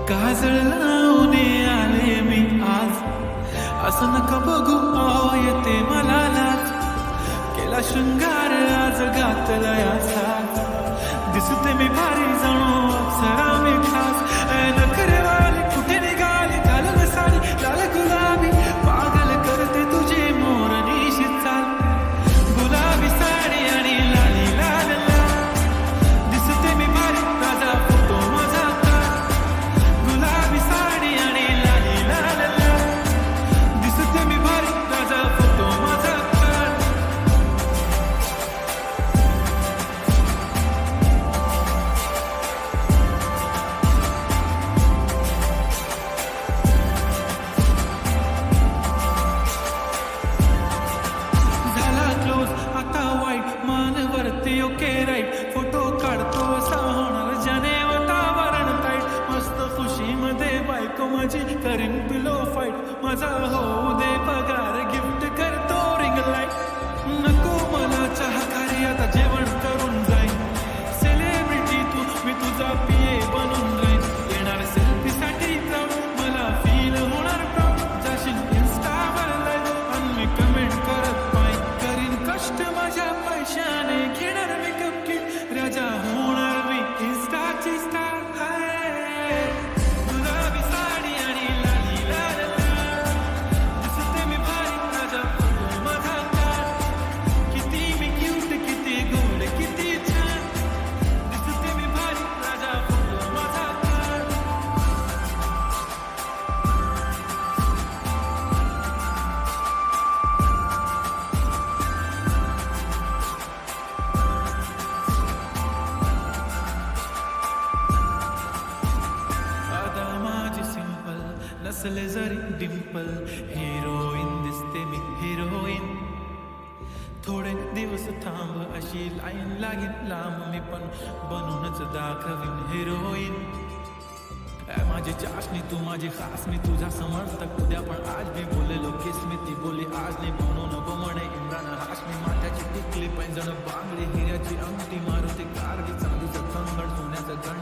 काजळ लावून आले मी आज, असं नका बघू येते मला लाज. केला शृंगार आज घातला या साज, दिसते मी भारी जणू अप्सरा मी खास. नखरेवाली कुठे निघाली घालून साडी लाल गुलाबी, पागल करते तुझे मोरनीशी चाल. गुलाबी साडी आणि लाली लाल लाल, दिसते मी भारी ताजा फोटो माझा काढ. गुलाबी साडी आणि लाली लाल लाल, दिसते मी भारी ताजा फोटो माझा काढ. झाला क्लोज आता वाईट, मान वरती ओके राईट. फोटो काढतो असा होणार ज्याने वातावरण टाईट. मस्त खुशीमध्ये बायको माझी करीन पिलो फाईट. माझा होऊ दे पगार गिफ्ट करतो रिंग लाईट. नको मला चहा खारी आता जेवण करून जाईन. सेलिब्रिटी तू मी तुझा पिये बनून राहीन. येणार सेल्फी साठी क्राऊड, मला फील होणार प्राऊड. जाशील इन्स्टावर लाईव्ह आणि मी कमेंट करत पाय. करीन कष्ट माझ्या पैशाने, घेणार मेकअप किट. राजा होणार मी इन्स्टाची स्टार. गुलाबी साडी आणि लाली लाल लाल, दिसते मी भारी ताजा फोटो माझा काढ. किती मी क्यूट, किती गोड, किती छान, दिसते मी भारी ताजा फोटो माझा काढ. आता माझी सिंपल नसले जरी डिंपल, हिरोईन दिसते मी हिरोईन. थोडे दिवस थांब अशी लाईन लागेल लांब, मी पण बनूनच दाखवीन हिरोईन. माझी चाशनी तू माझी खास, मी तुझा समर्थक उद्या पण आज मी बोलेलो किस मी ती बोली आज नाही. म्हणून म्हणे इम्रान हाशमी, माथ्याची टिकली पैंजण बांगडी, हिऱ्याची अंगठी, मारुती कारगी, चांदीचं कंगण, सोन्याचं गण.